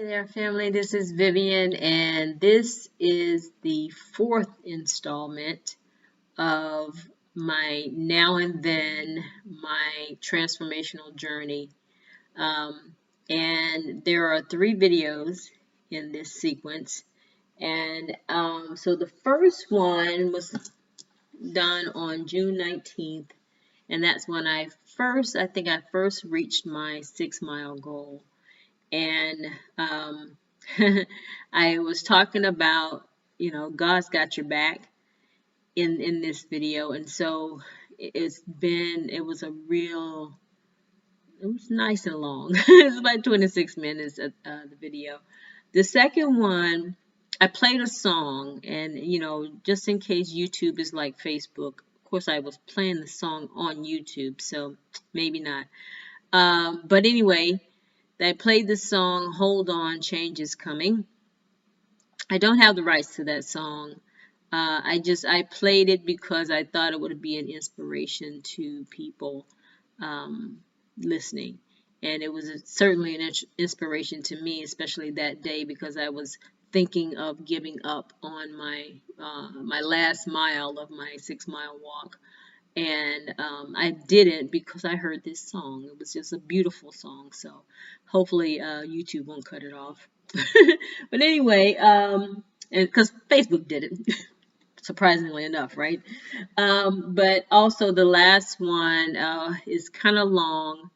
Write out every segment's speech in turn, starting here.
there, family. This is Vivian, and this is the fourth installment of my now and then, my transformational journey. Um, and there are three videos in this sequence. And so the first one was done on June 19th, and that's when I think I first reached my 6 mile goal. And I was talking about, God's got your back in this video. And so it was nice and long. It's about 26 minutes of the video. The second one, I played a song, and, just in case YouTube is like Facebook, of course I was playing the song on YouTube, so maybe not. But anyway, I played the song, Hold On, Change Is Coming. I don't have the rights to that song. I played it because I thought it would be an inspiration to people listening. And it was certainly an inspiration to me, especially that day, because I was thinking of giving up on my last mile of my 6 mile walk. And I didn't, because I heard this song. It was just a beautiful song. So hopefully YouTube won't cut it off. But anyway, and because Facebook did it, surprisingly enough, right? But also the last one is kind of long.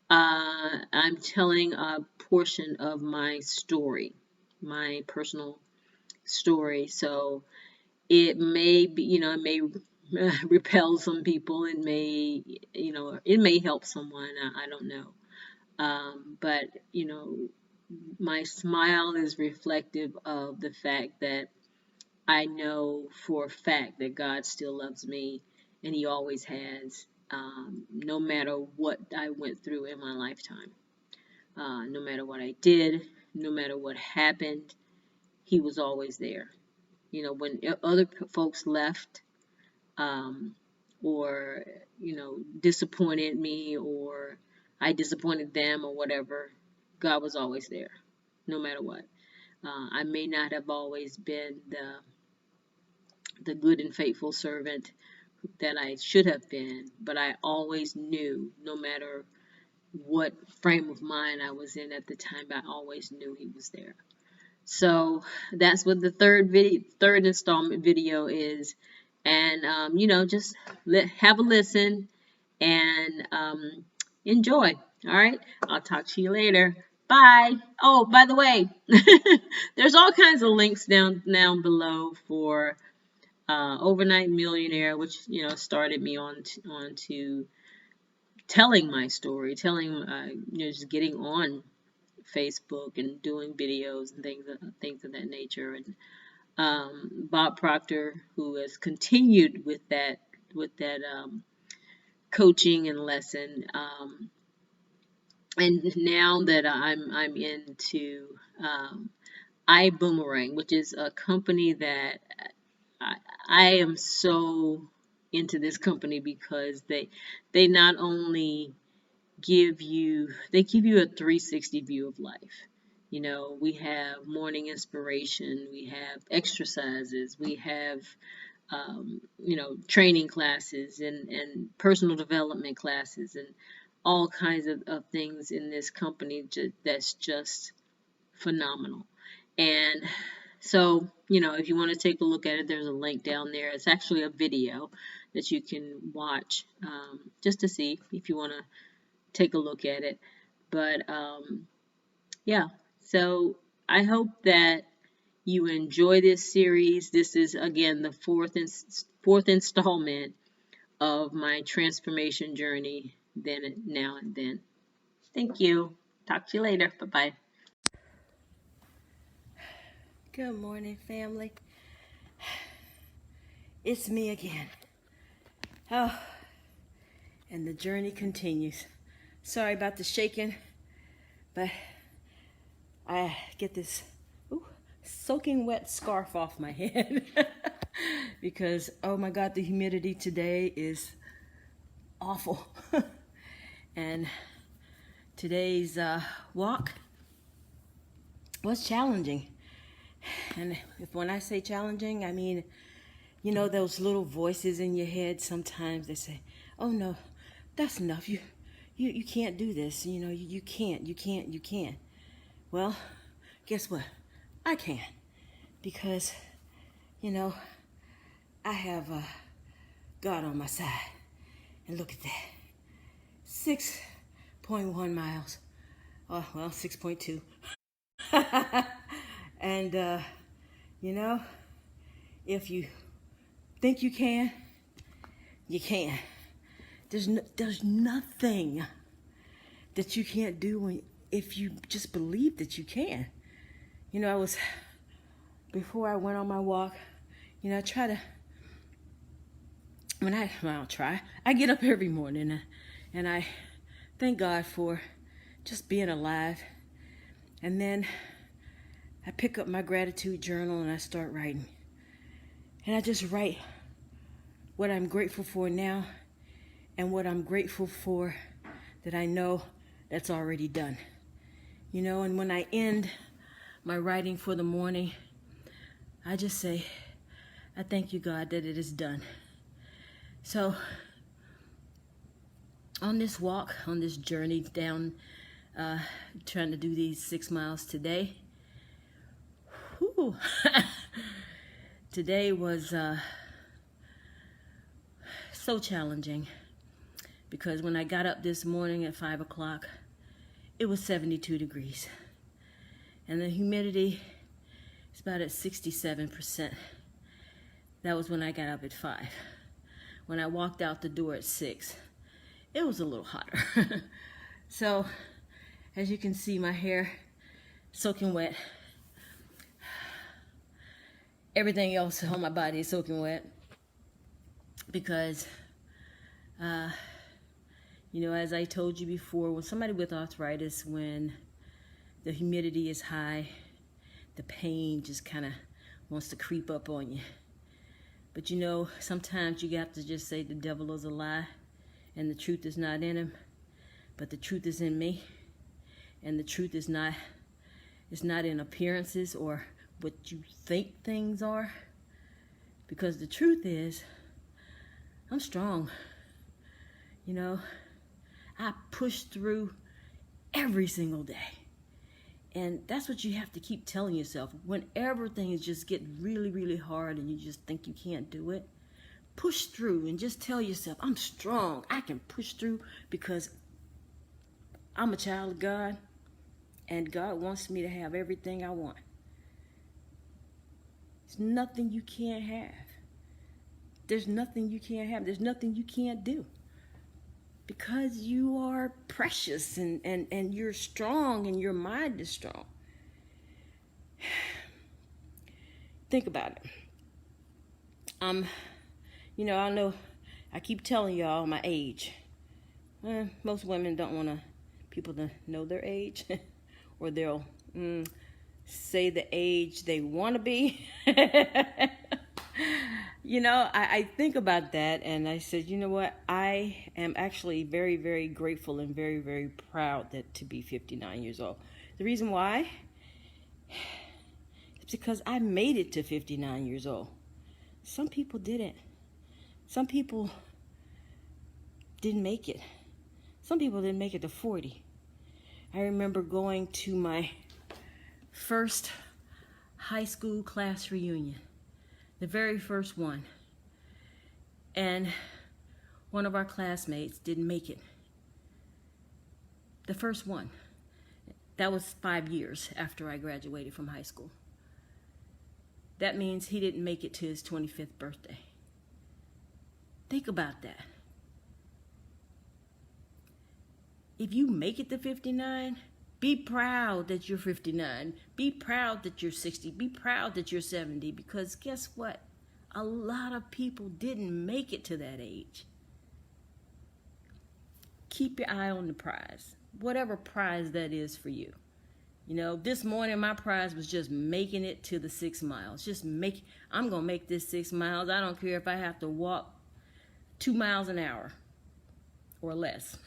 I'm telling a portion of my story, my personal story. So it may be, it may repel some people. It may help someone. I don't know. But my smile is reflective of the fact that I know for a fact that God still loves me, and He always has, no matter what I went through in my lifetime. No matter what I did, no matter what happened, He was always there. When other folks left, or, disappointed me, or I disappointed them, or whatever, God was always there, no matter what. I may not have always been the good and faithful servant that I should have been, but I always knew, no matter what frame of mind I was in at the time, I always knew He was there. So that's what the third installment video is. And, just have a listen and enjoy. All right. I'll talk to you later. Bye. Oh, by the way, there's all kinds of links down below for Overnight Millionaire, which, started me on to telling my story, just getting on Facebook and doing videos and things of that nature. And Bob Proctor, who has continued with that coaching and lesson. And now that I'm into iBoomerang, which is a company that I am so into this company, because they not only give you a 360 view of life. We have morning inspiration, we have exercises, we have training classes and personal development classes, and all kinds of things in this company that's just phenomenal. And so, if you want to take a look at it, there's a link down there. It's actually a video that you can watch, just to see if you want to take a look at it. But yeah, so I hope that you enjoy this series. This is, again, the fourth installment of my transformation journey, now and then. Thank you. Talk to you later. Bye-bye. Good morning, family. It's me again. Oh, and the journey continues. Sorry about the shaking, but I get this soaking wet scarf off my head because, oh my God, the humidity today is awful. And today's walk was challenging. And when I say challenging, I mean, you know, those little voices in your head, sometimes they say, oh no, that's enough. You can't do this. You know, you can't. Well, guess what? I can. Because, you know, I have God on my side. And look at that. 6.1 miles. Oh, well, 6.2. And, you know, if you think you can, you can. There's nothing that you can't do if you just believe that you can. You know, before I went on my walk, you know, I try to, I get up every morning and I thank God for just being alive. And then I pick up my gratitude journal and I start writing. And I just write what I'm grateful for now and what I'm grateful for that I know that's already done. You know, and when I end my writing for the morning, I just say, I thank you, God, that it is done. So, on this walk, on this journey down, trying to do these 6 miles today, whew, today was so challenging because when I got up this morning at 5 o'clock, it was 72 degrees. And the humidity is about at 67%. That was when I got up at 5. When I walked out the door at 6, it was a little hotter. So, as you can see, my hair soaking wet. Everything else on my body is soaking wet because, you know, as I told you before, when somebody with arthritis, when the humidity is high, the pain just kind of wants to creep up on you. But you know, sometimes you have to just say the devil is a lie and the truth is not in him, but the truth is in me. And the truth is not in appearances or what you think things are. Because the truth is, I'm strong. You know, I push through every single day. And that's what you have to keep telling yourself. Whenever things just get really, really hard and you just think you can't do it, push through and just tell yourself, I'm strong. I can push through because I'm a child of God and God wants me to have everything I want. There's nothing you can't have. There's nothing you can't have. There's nothing you can't do. Because you are precious and you're strong and your mind is strong. Think about it. You know, I know I keep telling y'all my age. Most women don't want people to know their age or they'll say the age they want to be. You know, I think about that and I said, you know what? I am actually very, very grateful and very, very proud to be 59 years old. The reason why is because I made it to 59 years old. Some people didn't. Some people didn't make it. Some people didn't make it to 40. I remember going to my first high school class reunion. The very first one. And one of our classmates didn't make it. The first one. That was 5 years after I graduated from high school. That means he didn't make it to his 25th birthday. Think about that. If you make it to 59, be proud that you're 59. Be proud that you're 60. Be proud that you're 70. Because guess what? A lot of people didn't make it to that age. Keep your eye on the prize. Whatever prize that is for you. You know, this morning my prize was just making it to the 6 miles. I'm going to make this 6 miles. I don't care if I have to walk 2 miles an hour or less.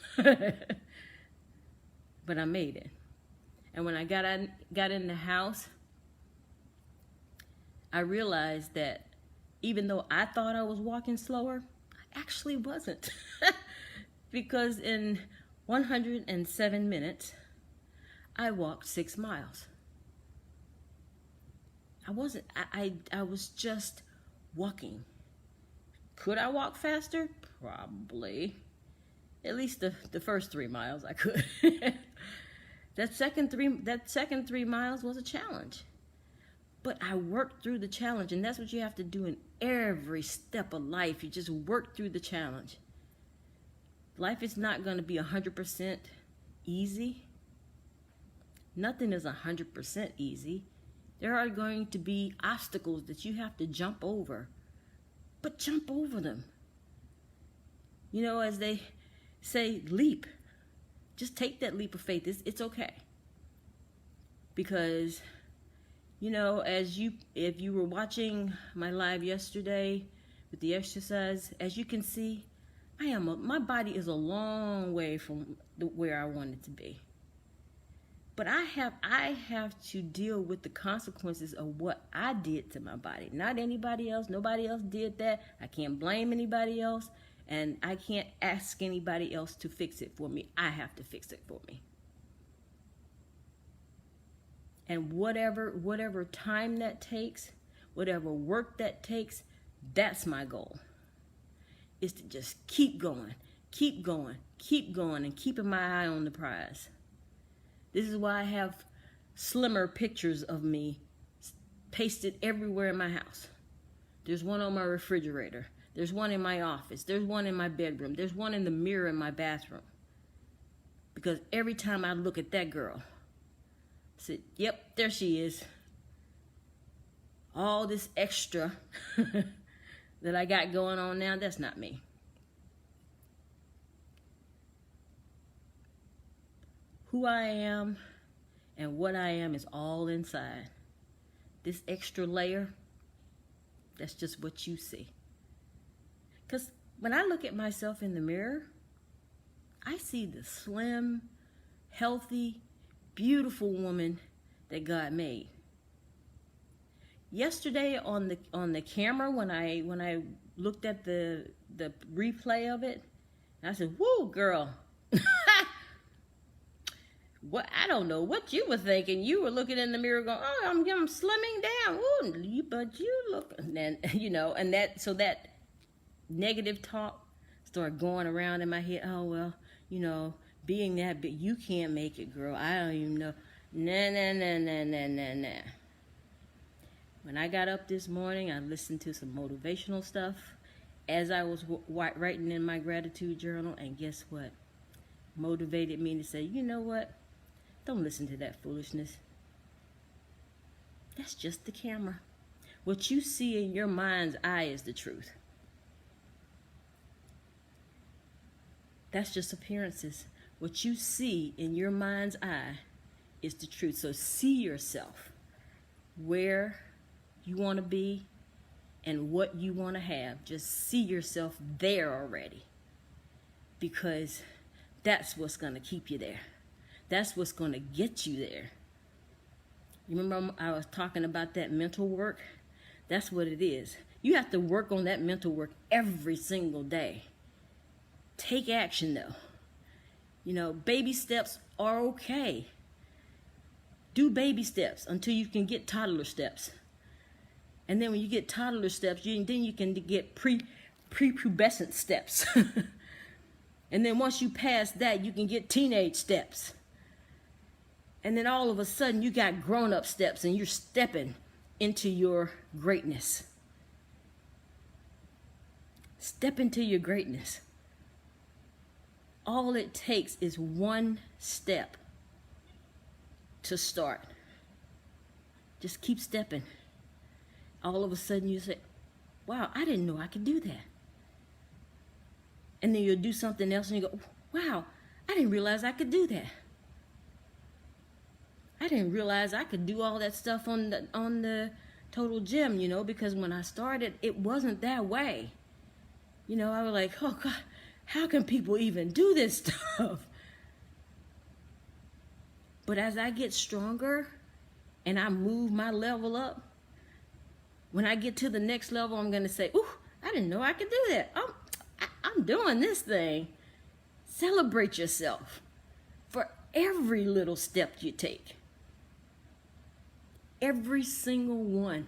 But I made it. And when I got in the house, I realized that even though I thought I was walking slower, I actually wasn't. Because in 107 minutes, I walked 6 miles. I was just walking. Could I walk faster? Probably. At least the first 3 miles I could. That second 3 miles was a challenge. But I worked through the challenge, and that's what you have to do in every step of life. You just work through the challenge. Life is not going to be 100% easy. Nothing is 100% easy. There are going to be obstacles that you have to jump over, but jump over them. You know, as they say, leap. Just take that leap of faith. It's okay. Because, you know, if you were watching my live yesterday with the exercise, as you can see, my body is a long way from where I want it to be. But I have to deal with the consequences of what I did to my body. Not anybody else. Nobody else did that. I can't blame anybody else. And I can't ask anybody else to fix it for me. I have to fix it for me. And whatever time that takes, whatever work that takes, that's my goal. Is to just keep going, keep going, keep going, and keeping my eye on the prize. This is why I have slimmer pictures of me pasted everywhere in my house. There's one on my refrigerator. There's one in my office. There's one in my bedroom. There's one in the mirror in my bathroom. Because every time I look at that girl, I said, yep, there she is. All this extra that I got going on now, that's not me. Who I am and what I am is all inside. This extra layer, that's just what you see. Because when I look at myself in the mirror, I see the slim, healthy, beautiful woman that God made. Yesterday on the camera, when I looked at the replay of it, I said, "Whoa, girl." What, I don't know what you were thinking. You were looking in the mirror going, "Oh, I'm slimming down." Ooh, but you look, and then, you know, and that negative talk started going around in my head. Oh, well, you know, being that big, you can't make it, girl. I don't even know. Nah. When I got up this morning, I listened to some motivational stuff as I was writing in my gratitude journal, and guess what? Motivated me to say, you know what? Don't listen to that foolishness. That's just the camera. What you see in your mind's eye is the truth. That's just appearances. What you see in your mind's eye is the truth. So see yourself where you want to be and what you want to have. Just see yourself there already, because that's what's going to keep you there. That's what's going to get you there. You remember I was talking about that mental work? That's what it is. You have to work on that mental work every single day. Take action, though. You know, baby steps are okay. Do baby steps until you can get toddler steps. And then when you get toddler steps, then you can get prepubescent steps. And then once you pass that, you can get teenage steps. And then all of a sudden, you got grown-up steps, and you're stepping into your greatness. Step into your greatness. All it takes is one step to start. Just keep stepping. All of a sudden, you say, wow, I didn't know I could do that. And then you'll do something else, and you go, wow, I didn't realize I could do that. I didn't realize I could do all that stuff on the Total Gym, you know, because when I started, it wasn't that way. You know, I was like, oh God, how can people even do this stuff? But as I get stronger and I move my level up, when I get to the next level, I'm going to say, ooh, I didn't know I could do that. I'm doing this thing. Celebrate yourself for every little step you take. Every single one.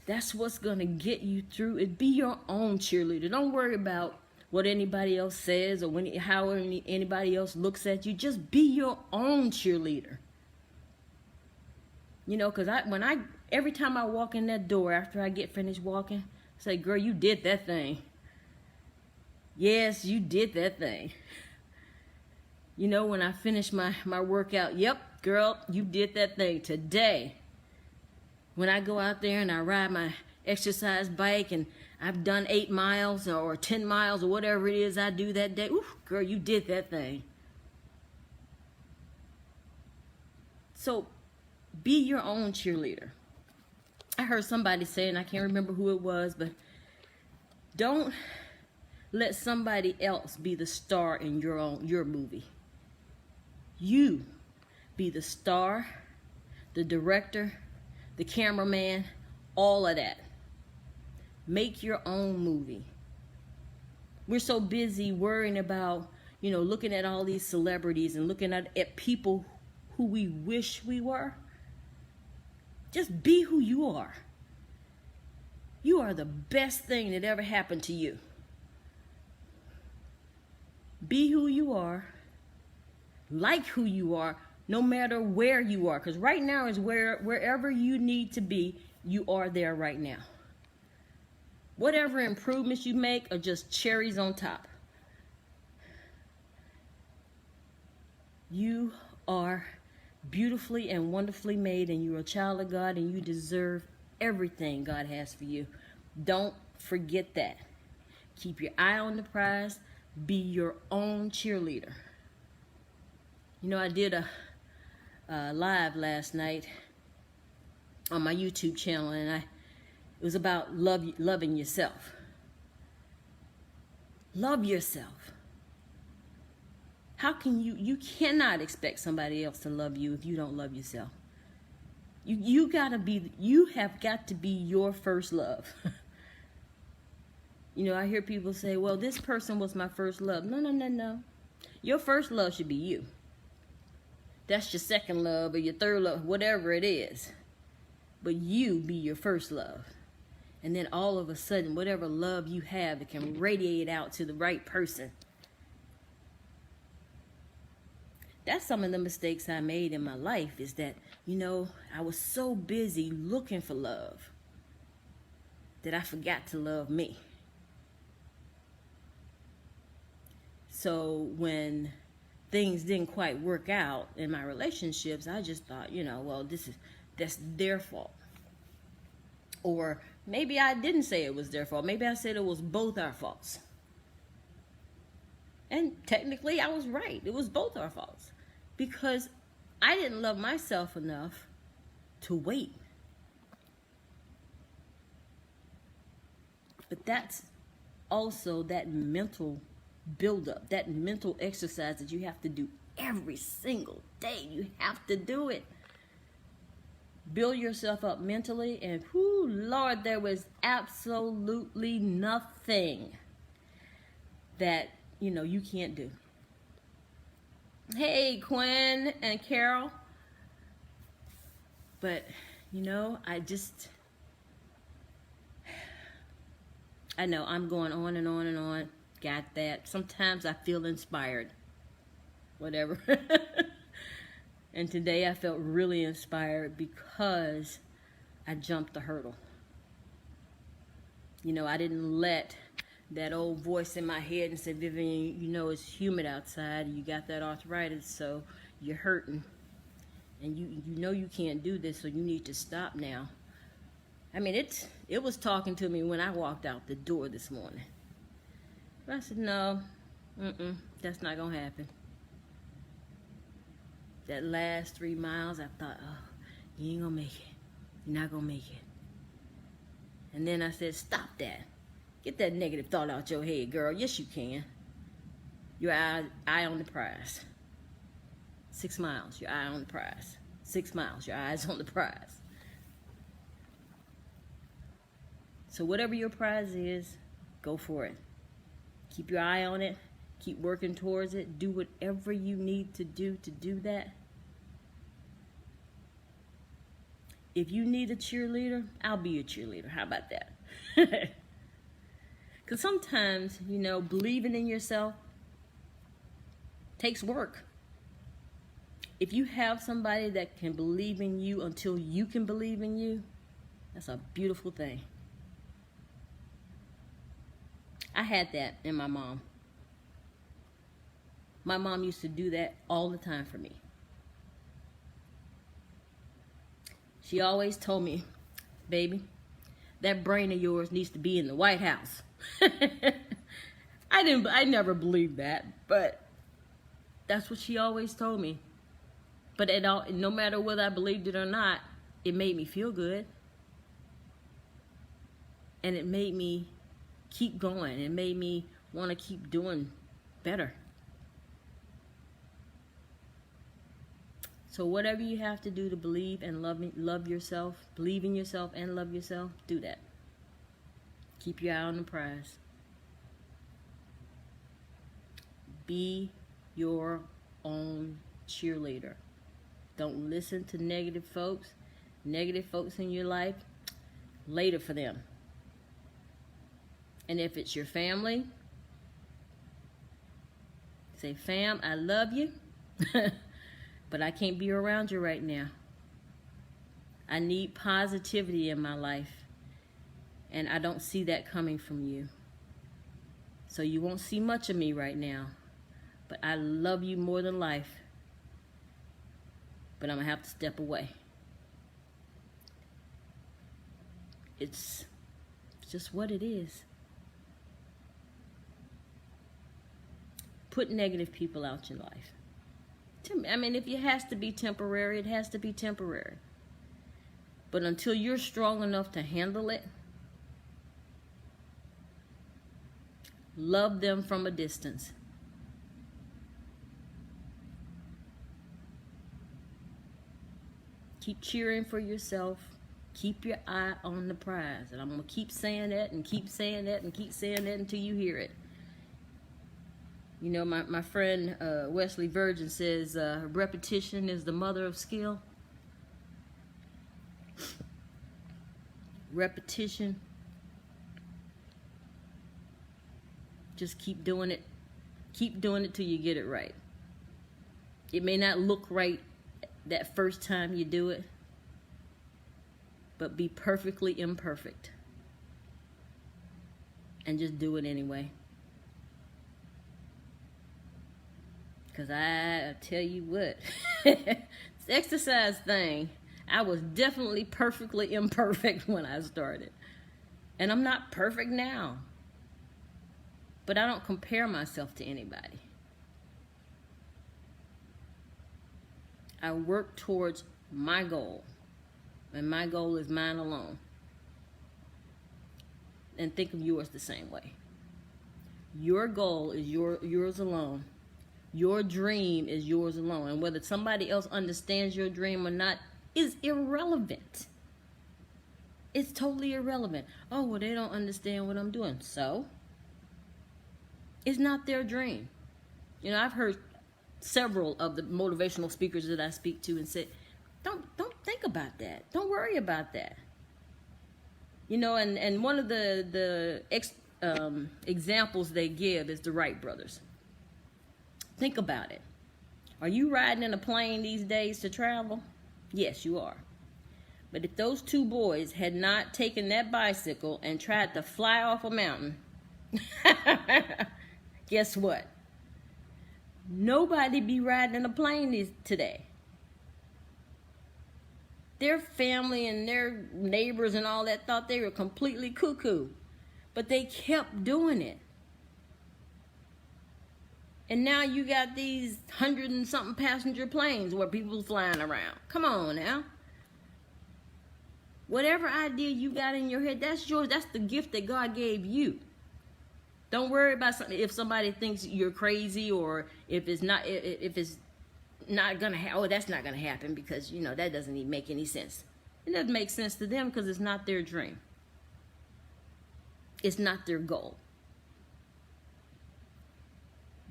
That's what's going to get you through it. Be your own cheerleader. Don't worry about what anybody else says or how anybody else looks at you. Just be your own cheerleader. You know, because every time I walk in that door after I get finished walking, I say, girl, you did that thing. Yes, you did that thing. You know, when I finish my workout, yep, girl, you did that thing today. When I go out there and I ride my exercise bike and I've done 8 miles or 10 miles or whatever it is I do that day, ooh, girl, you did that thing. So be your own cheerleader. I heard somebody say, and I can't remember who it was, but don't let somebody else be the star in your movie. You be the star, the director, the cameraman, all of that. Make your own movie. We're so busy worrying about, you know, looking at all these celebrities and looking at people who we wish we were. Just be who you are. You are the best thing that ever happened to you. Be who you are. Like who you are, no matter where you are. Because right now is wherever you need to be, you are there right now. Whatever improvements you make are just cherries on top. You are beautifully and wonderfully made, and you're a child of God, and you deserve everything God has for you. Don't forget that. Keep your eye on the prize. Be your own cheerleader. You know, I did a live last night on my YouTube channel, and it was about loving yourself. Love yourself. How can you cannot expect somebody else to love you if you don't love yourself. You have got to be your first love. You know, I hear people say, well, this person was my first love. No. Your first love should be you. That's your second love or your third love, whatever it is. But you be your first love. And then all of a sudden, whatever love you have, it can radiate out to the right person. That's some of the mistakes I made in my life, is that, you know, I was so busy looking for love that I forgot to love me. So when things didn't quite work out in my relationships, I just thought, you know, well, that's their fault. Or maybe I didn't say it was their fault. Maybe I said it was both our faults. And technically I was right. It was both our faults. Because I didn't love myself enough to wait. But that's also that mental build-up, that mental exercise that you have to do every single day. You have to do it. Build yourself up mentally, and whoo, Lord, there was absolutely nothing that, you know, you can't do. Hey, Quinn and Carol. But, you know, I know I'm going on and on and on. Got that. Sometimes I feel inspired. Whatever. And today I felt really inspired because I jumped the hurdle. You know, I didn't let that old voice in my head and say, Vivian, you know it's humid outside. You got that arthritis, so you're hurting. And you know you can't do this, so you need to stop now. I mean, it was talking to me when I walked out the door this morning. But I said, no, that's not going to happen. That last 3 miles, I thought, oh, you ain't going to make it. You're not going to make it. And then I said, stop that. Get that negative thought out your head, girl. Yes, you can. Your eye on the prize. 6 miles, your eye on the prize. 6 miles, your eyes on the prize. So whatever your prize is, go for it. Keep your eye on it. Keep working towards it. Do whatever you need to do that. If you need a cheerleader, I'll be your cheerleader. How about that? Because sometimes, believing in yourself takes work. If you have somebody that can believe in you until you can believe in you, that's a beautiful thing. I had that in my mom. My mom used to do that all the time for me. She always told me, baby, that brain of yours needs to be in the White House. I never believed that, but that's what she always told me. But no matter whether I believed it or not, it made me feel good. And it made me keep going. It made me want to keep doing better. So whatever you have to do to believe and love yourself, believe in yourself and love yourself, do that. Keep your eye on the prize. Be your own cheerleader. Don't listen to negative folks in your life. Later for them. And if it's your family, say, fam, I love you, but I can't be around you right now. I need positivity in my life, and I don't see that coming from you. So you won't see much of me right now, but I love you more than life, but I'm going to have to step away. It's just what it is. Put negative people out your life. I mean, if it has to be temporary, it has to be temporary. But until you're strong enough to handle it, love them from a distance. Keep cheering for yourself. Keep your eye on the prize. And I'm going to keep saying that and keep saying that and keep saying that until you hear it. My friend Wesley Virgin says repetition is the mother of skill. Repetition. Just keep doing it. Keep doing it till you get it right. It may not look right that first time you do it, but be perfectly imperfect. And just do it anyway. Because I tell you what, this exercise thing, I was definitely perfectly imperfect when I started. And I'm not perfect now. But I don't compare myself to anybody. I work towards my goal. And my goal is mine alone. And think of yours the same way. Your goal is yours alone. Your dream is yours alone. And whether somebody else understands your dream or not is irrelevant. It's totally irrelevant. Oh, well, they don't understand what I'm doing. So, it's not their dream. I've heard several of the motivational speakers that I speak to and said, don't think about that. Don't worry about that. And one of the examples they give is the Wright brothers. Think about it. Are you riding in a plane these days to travel? Yes, you are. But if those two boys had not taken that bicycle and tried to fly off a mountain, guess what? Nobody be riding in a plane today. Their family and their neighbors and all that thought they were completely cuckoo. But they kept doing it. And now you got these 100 and something passenger planes where people's flying around. Come on now. Whatever idea you got in your head, that's yours. That's the gift that God gave you. Don't worry about something if somebody thinks you're crazy or if it's not gonna oh, that's not gonna happen because, you know, that doesn't even make any sense. It doesn't make sense to them because it's not their dream. It's not their goal.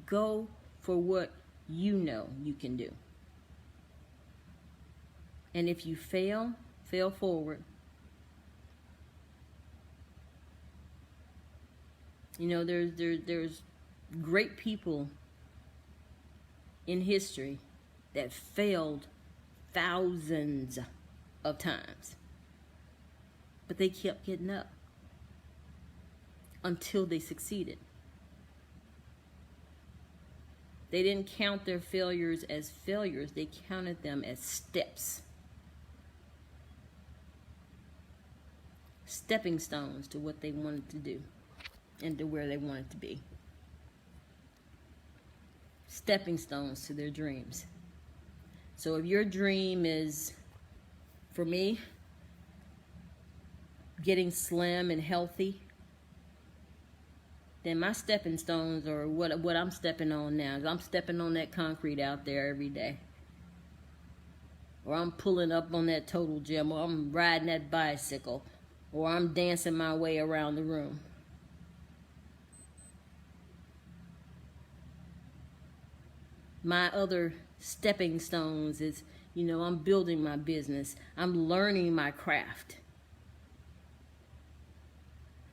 Go for what you know you can do. And if you fail forward. You know, there's great people in history that failed thousands of times. But they kept getting up until they succeeded. They didn't count their failures as failures. They counted them as steps. Stepping stones to what they wanted to do and to where they wanted to be. Stepping stones to their dreams. So if your dream is, for me, getting slim and healthy, then my stepping stones are what I'm stepping on now. I'm stepping on that concrete out there every day. Or I'm pulling up on that total gym, or I'm riding that bicycle, or I'm dancing my way around the room. My other stepping stones is, you know, I'm building my business. I'm learning my craft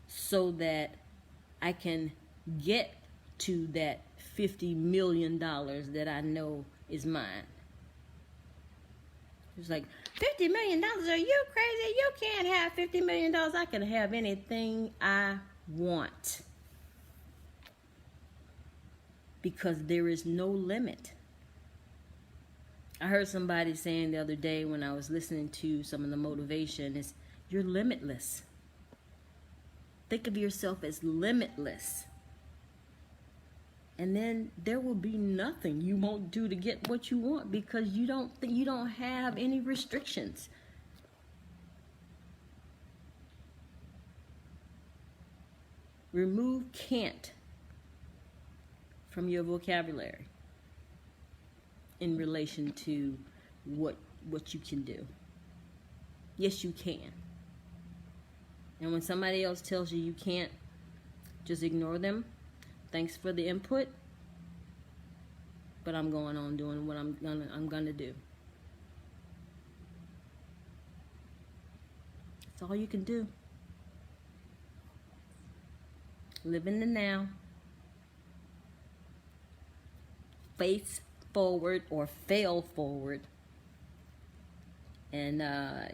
so that I can get to that $50 million that I know is mine. It's like, $50 million? Are you crazy? You can't have $50 million. I can have anything I want. Because there is no limit. I heard somebody saying the other day when I was listening to some of the motivation is, you're limitless. Think of yourself as limitless. And then there will be nothing you won't do to get what you want because you don't have any restrictions. Remove can't from your vocabulary in relation to what you can do. Yes, you can. And when somebody else tells you you can't, just ignore them. Thanks for the input, but I'm going on doing what I'm gonna do. That's all you can do. Live in the now. Face forward or fail forward. And,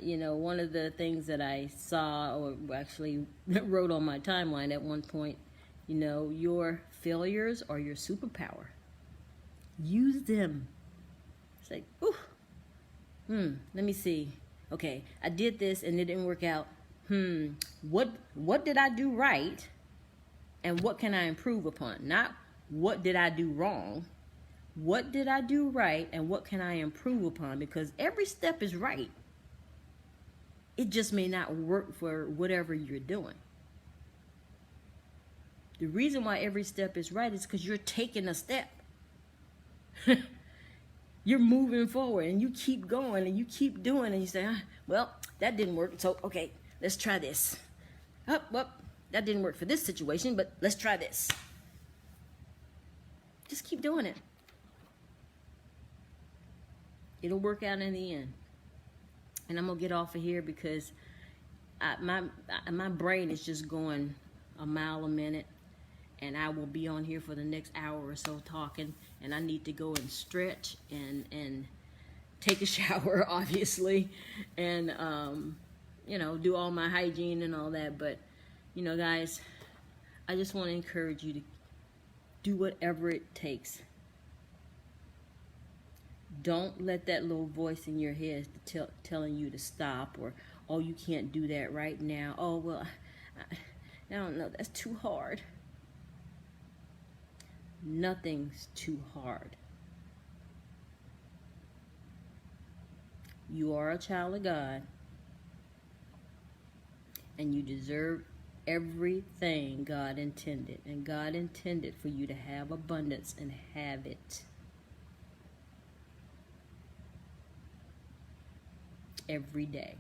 you know, one of the things that I saw, or actually wrote on my timeline at one point, you know, your failures are your superpower. Use them. It's like, let me see. Okay, I did this and it didn't work out. What did I do right? And what can I improve upon? Not what did I do wrong? What did I do right and what can I improve upon? Because every step is right. It just may not work for whatever you're doing. The reason why every step is right is because you're taking a step. You're moving forward and you keep going and you keep doing and you say, well, that didn't work. So, okay, let's try this. Well, that didn't work for this situation, but let's try this. Just keep doing it. It'll work out in the end. And I'm going to get off of here because my brain is just going a mile a minute. And I will be on here for the next hour or so talking. And I need to go and stretch and take a shower, obviously. And, you know, do all my hygiene and all that. But, you know, guys, I just want to encourage you to do whatever it takes. Don't let that little voice in your head telling you to stop or, oh, you can't do that right now. Oh, well, I don't know. That's too hard. Nothing's too hard. You are a child of God. And you deserve everything God intended. And God intended for you to have abundance and have it. every day.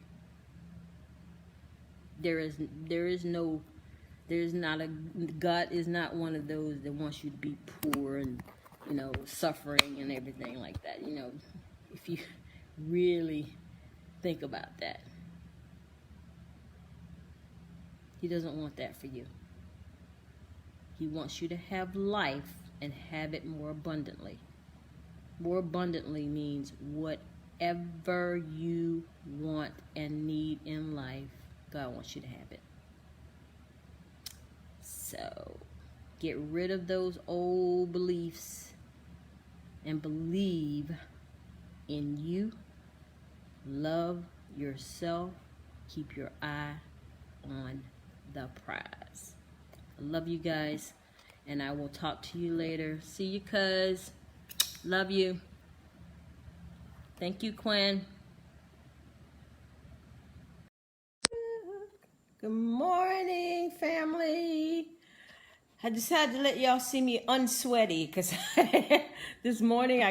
There is no, there's not a, God is not one of those that wants you to be poor and, suffering and everything like that. If you really think about that, He doesn't want that for you. He wants you to have life and have it more abundantly. More abundantly means whatever you want and need in life, God wants you to have it. So, get rid of those old beliefs and believe in you. Love yourself. Keep your eye on the prize. I love you guys, and I will talk to you later. See you, cuz. Love you. Thank you, Quinn. Good morning, family. I decided to let y'all see me unsweaty because this morning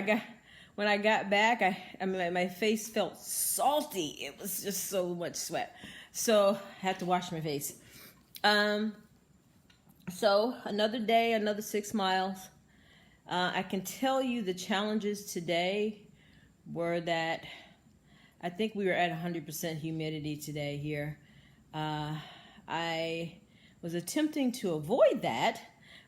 when I got back, my face felt salty. It was just so much sweat. So I had to wash my face. So another day, another 6 miles. I can tell you the challenges today were that I think we were at 100% humidity today here. I was attempting to avoid that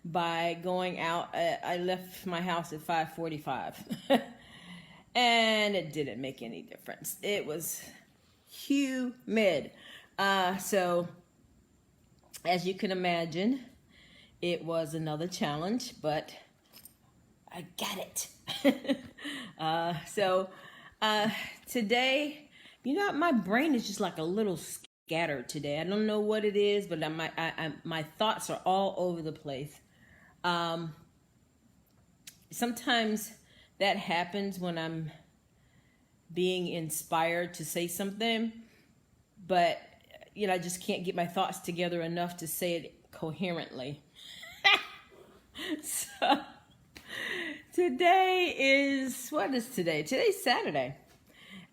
by going out. I left my house at 5:45 and it didn't make any difference. It was humid. So as you can imagine, it was another challenge, but I got it. Today, my brain is just like a little scattered today. I don't know what it is, but my thoughts are all over the place. Sometimes that happens when I'm being inspired to say something, but I just can't get my thoughts together enough to say it coherently. So today is, what is today? Today's Saturday.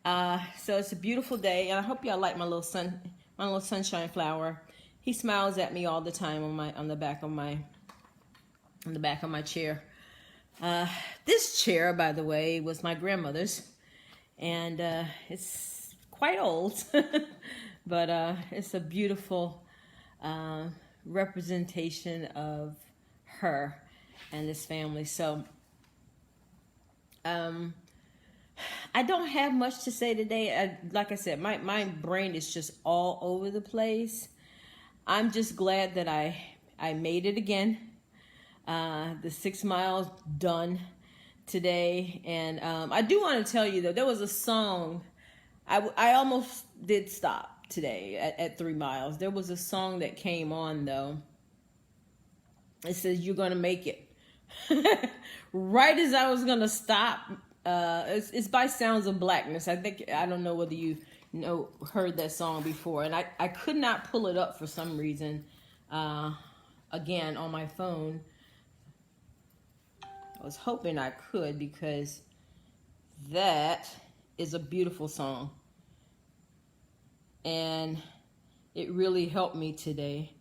So it's a beautiful day, and I hope y'all like my little sunshine flower. He smiles at me all the time on the back of my chair. This chair, by the way, was my grandmother's, and it's quite old, but it's a beautiful representation of her and this family. So I don't have much to say today. Like I said, my brain is just all over the place. I'm just glad that I made it again. The 6 miles done today. And I do want to tell you, though, there was a song. I almost did stop today at 3 miles. There was a song that came on, though. It says, "You're going to make it." Right as I was going to stop. It's by Sounds of Blackness. I don't know whether you heard that song before, and I could not pull it up for some reason. Again, on my phone, I was hoping I could, because that is a beautiful song, and it really helped me today.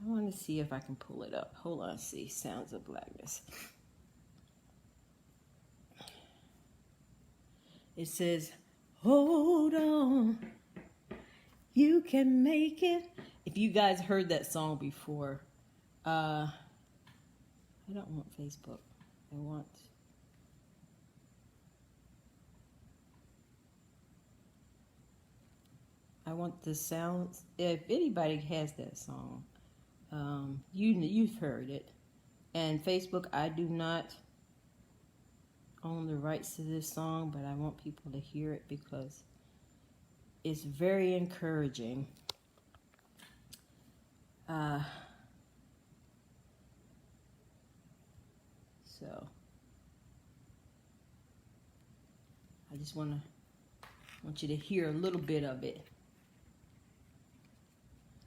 I want to see if I can pull it up. Hold on, see, Sounds of Blackness. It says, "Hold on, you can make it." If you guys heard that song before, I don't want Facebook. I want the sounds. If anybody has that song, you've heard it. And Facebook, I do not own the rights to this song, but I want people to hear it because it's very encouraging. So I just want you to hear a little bit of it.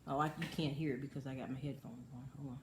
Oh, you can't hear it because I got my headphones on. Hold on.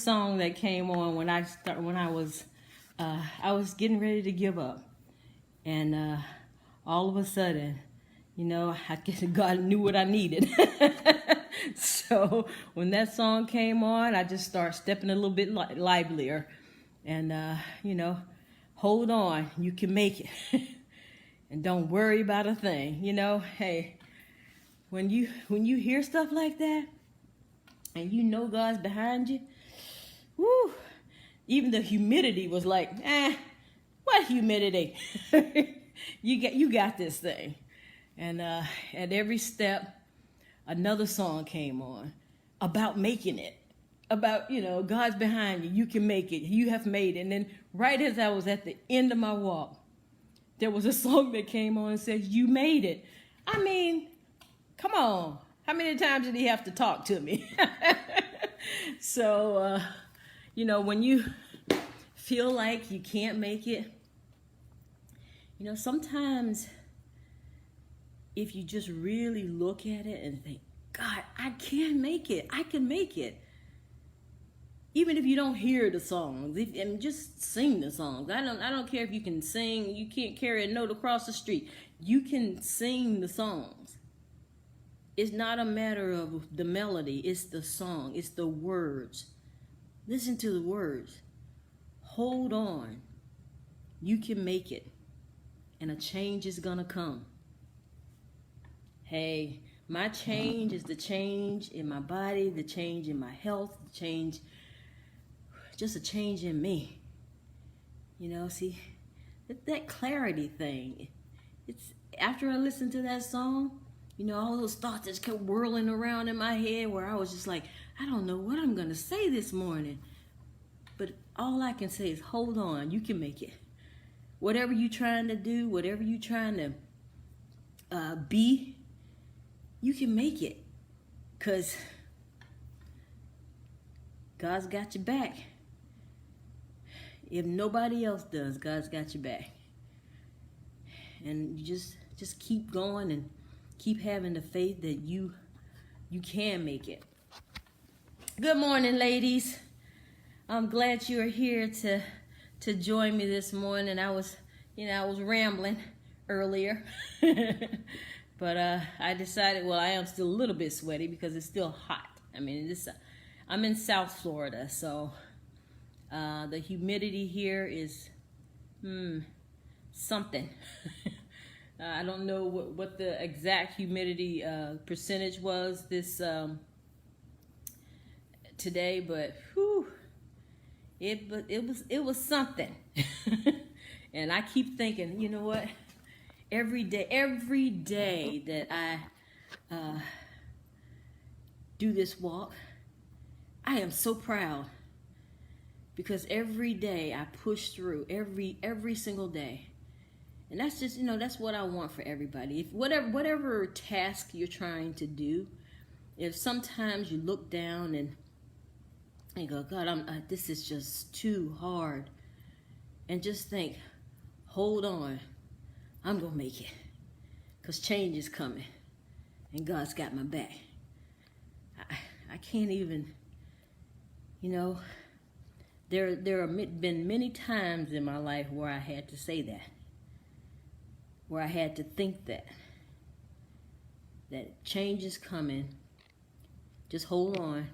song that came on when I was getting ready to give up, and all of a sudden, I guess God knew what I needed. So when that song came on, I just started stepping a little bit livelier, and hold on, you can make it, and don't worry about a thing. Hey, when you hear stuff like that, and God's behind you, whoo, even the humidity was like, what humidity? You got this thing. And at every step, another song came on about making it, about, God's behind you. You can make it. You have made it. And then right as I was at the end of my walk, there was a song that came on and says, you made it. I mean, come on. How many times did he have to talk to me? So, when you feel like you can't make it, sometimes if you just really look at it and think, God, I can make it. I can make it. Even if you don't hear the songs, and just sing the songs. I don't care if you can sing. You can't carry a note across the street. You can sing the songs. It's not a matter of the melody. It's the song. It's the words. Listen to the words. Hold on. You can make it. And a change is going to come. Hey, my change is the change in my body, the change in my health, the change, just a change in me. See, that clarity thing. It's after I listened to that song, all those thoughts just kept whirling around in my head where I was just like, I don't know what I'm going to say this morning. But all I can say is, hold on, you can make it. Whatever you're trying to do, whatever you're trying to be, you can make it. Because God's got your back. If nobody else does, God's got your back. And you just keep going and keep having the faith that you can make it. Good morning, ladies. I'm glad you're here to join me this morning. I was rambling earlier. But I decided, I am still a little bit sweaty because it's still hot. I mean, I'm in South Florida, so the humidity here is something. I don't know what the exact humidity percentage was this today, but whew, it was something. And I keep thinking, you know what? Every day that I do this walk, I am so proud, because every day I push through, every single day. And that's just, that's what I want for everybody. If whatever task you're trying to do, if sometimes you look down and go, God, this is just too hard, and just think, hold on, I'm gonna make it, because change is coming, and God's got my back. I can't even, there have been many times in my life where I had to say that, where I had to think that change is coming. Just hold on.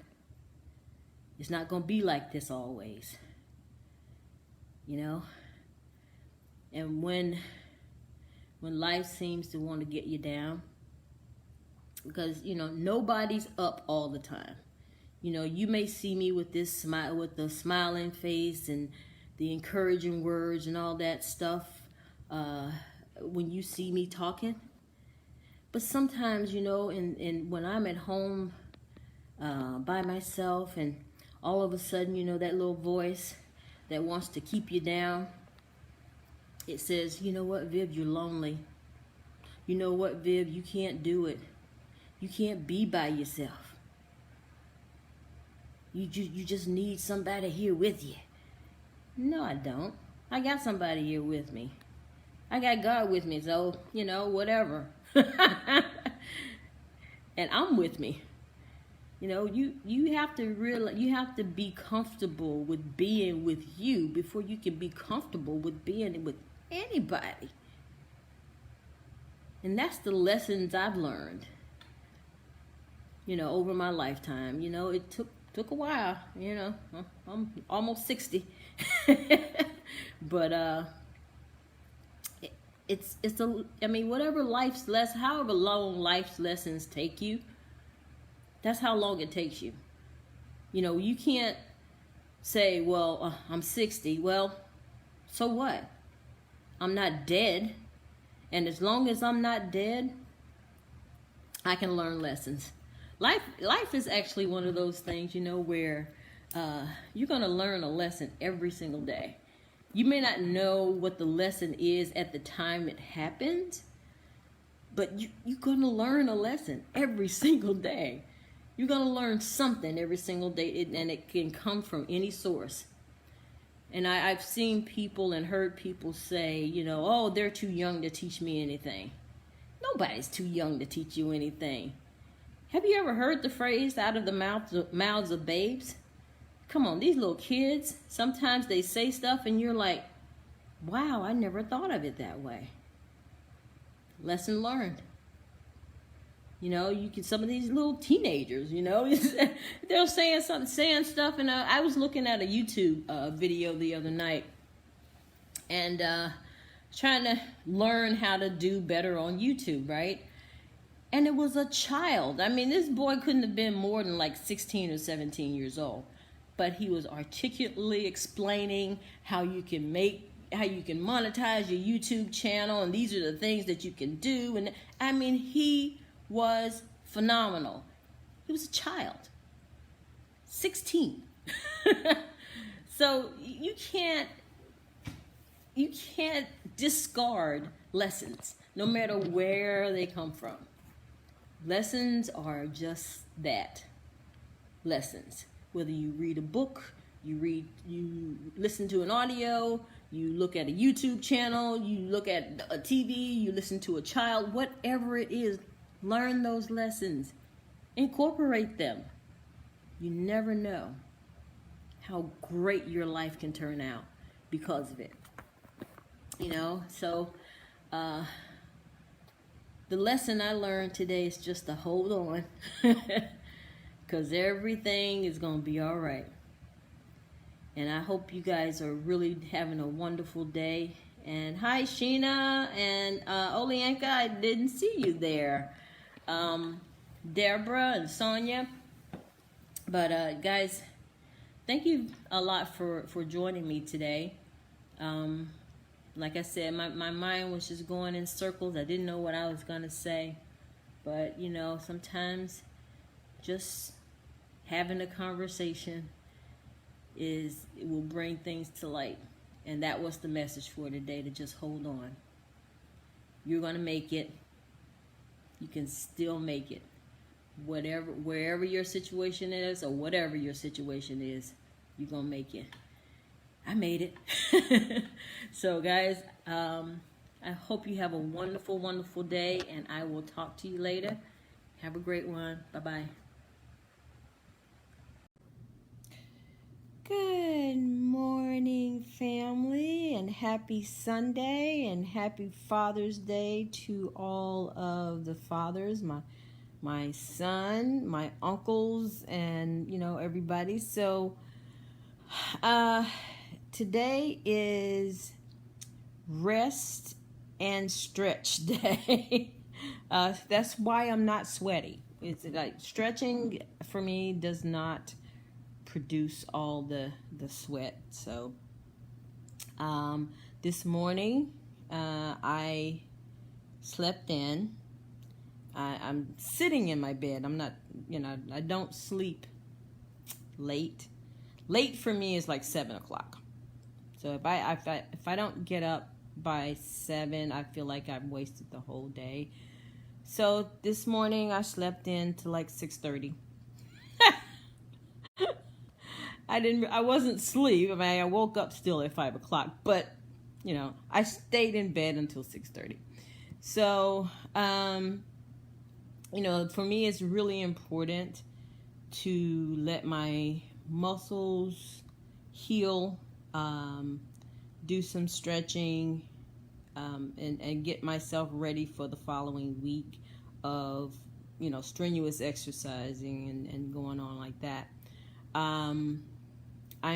It's not going to be like this always. And when life seems to want to get you down, because, nobody's up all the time. You may see me with this smile, with the smiling face and the encouraging words and all that stuff when you see me talking. But sometimes, and when I'm at home by myself, and all of a sudden, that little voice that wants to keep you down, it says, you know what, Viv, you're lonely. You know what, Viv, you can't do it. You can't be by yourself. You just need somebody here with you. No, I don't. I got somebody here with me. I got God with me, so, whatever. And I'm with me. You know, you have to realize, you have to be comfortable with being with you before you can be comfortable with being with anybody. And that's the lessons I've learned, you know, over my lifetime. You know, it took a while. You know, I'm almost 60, but it's a, I mean, whatever life's lesson, however long life's lessons take you, that's how long it takes you. You know, you can't say, well, I'm 60. Well, so what? I'm not dead. And as long as I'm not dead, I can learn lessons. Life is actually one of those things, you know, where you're going to learn a lesson every single day. You may not know what the lesson is at the time it happened, but you're going to learn a lesson every single day. You're going to learn something every single day, and it can come from any source. And I've seen people and heard people say, you know, oh, they're too young to teach me anything. Nobody's too young to teach you anything. Have you ever heard the phrase, out of the mouths of babes? Come on, these little kids, sometimes they say stuff and you're like, wow, I never thought of it that way. Lesson learned. You know, you can, some of these little teenagers, you know, they're saying stuff. And I was looking at a YouTube video the other night, and trying to learn how to do better on YouTube, right? And it was a child. I mean, this boy couldn't have been more than like 16 or 17 years old, but he was articulately explaining how you can monetize your YouTube channel, and these are the things that you can do. And I mean, he was phenomenal. He was a child, 16. So you can't discard lessons, no matter where they come from. Lessons are just that, lessons. Whether you read a book, you listen to an audio, you look at a YouTube channel, you look at a TV, you listen to a child, whatever it is, learn those lessons. Incorporate them. You never know how great your life can turn out because of it. You know, so the lesson I learned today is just to hold on, because everything is going to be all right. And I hope you guys are really having a wonderful day. And hi, Sheena and Olianka, I didn't see you there. Deborah and Sonia. But guys, thank you a lot for joining me today. Like I said, my mind was just going in circles. I didn't know what I was going to say. But, you know, sometimes just having a conversation it will bring things to light. And that was the message for today, to just hold on. You're going to make it. You can still make it. Wherever your situation is, or whatever your situation is, you're going to make it. I made it. So guys, I hope you have a wonderful, wonderful day, and I will talk to you later. Have a great one. Bye-bye. Good morning, family, and happy Sunday, and happy Father's Day to all of the fathers, my son, my uncles, and, you know, everybody. So today is rest and stretch day. That's why I'm not sweaty. It's like stretching for me does not produce all the sweat. So this morning I slept in. I'm sitting in my bed. I'm not, you know, I don't sleep late. Late for me is like 7 o'clock. So if I don't get up by 7, I feel like I've wasted the whole day. So this morning I slept in to like 6:30. I wasn't asleep. I mean, I woke up still at 5 o'clock, but you know, I stayed in bed until 6:30. So, you know, for me, it's really important to let my muscles heal, do some stretching, and get myself ready for the following week of, strenuous exercising and going on like that. I'm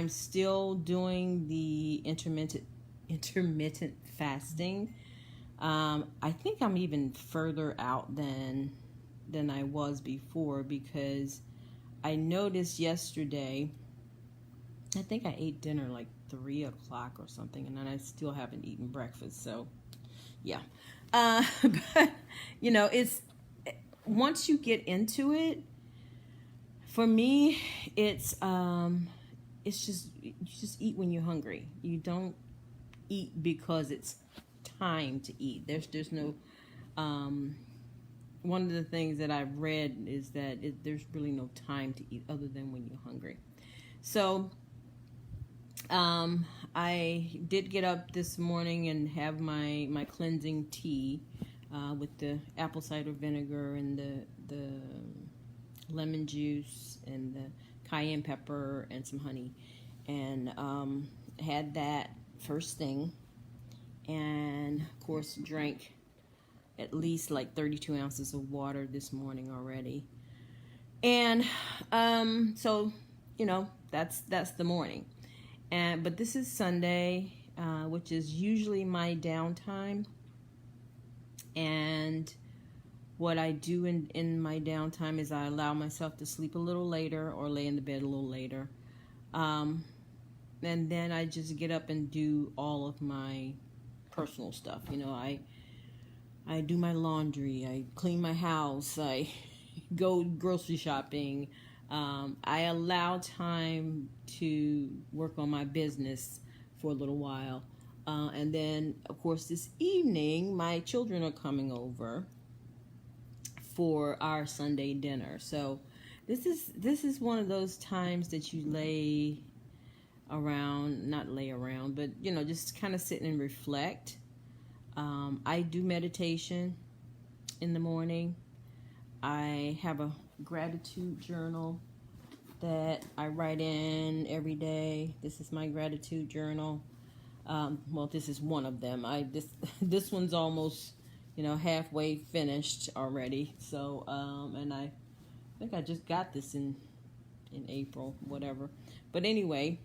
still doing the intermittent fasting. I think I'm even further out than I was before, because I noticed yesterday, I think I ate dinner like 3 o'clock or something, and then I still haven't eaten breakfast. So, yeah. But, it's, once you get into it, for me, it's just, you just eat when you're hungry. You don't eat because it's time to eat. There's no, one of the things that I've read is that there's really no time to eat other than when you're hungry. So, I did get up this morning and have my cleansing tea, with the apple cider vinegar and the lemon juice and the cayenne pepper and some honey, and had that first thing, and of course drank at least like 32 ounces of water this morning already. And so that's the morning. But this is Sunday, which is usually my downtime. And what I do in my downtime is I allow myself to sleep a little later or lay in the bed a little later. And then I just get up and do all of my personal stuff. I do my laundry, I clean my house, I go grocery shopping. I allow time to work on my business for a little while. And then, of course, this evening, my children are coming over for our Sunday dinner. So this is one of those times that you not lay around, but, just kind of sit and reflect. I do meditation in the morning. I have a gratitude journal that I write in every day. This is my gratitude journal. Well, this is one of them. This one's almost, halfway finished already. So, and I think I just got this in April, whatever. But anyway,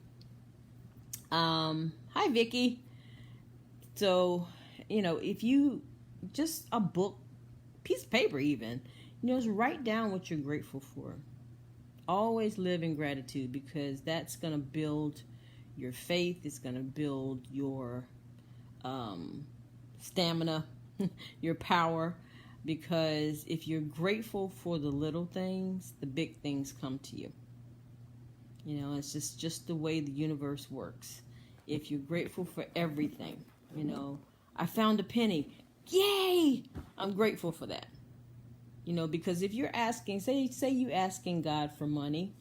hi Vicky. So, if you just a book, piece of paper even, just write down what you're grateful for. Always live in gratitude, because that's going to build your faith. It's going to build your stamina, your power, because if you're grateful for the little things, the big things come to you. It's just the way the universe works. If you're grateful for everything, I found a penny. Yay! I'm grateful for that. Because if you're asking, say you asking God for money,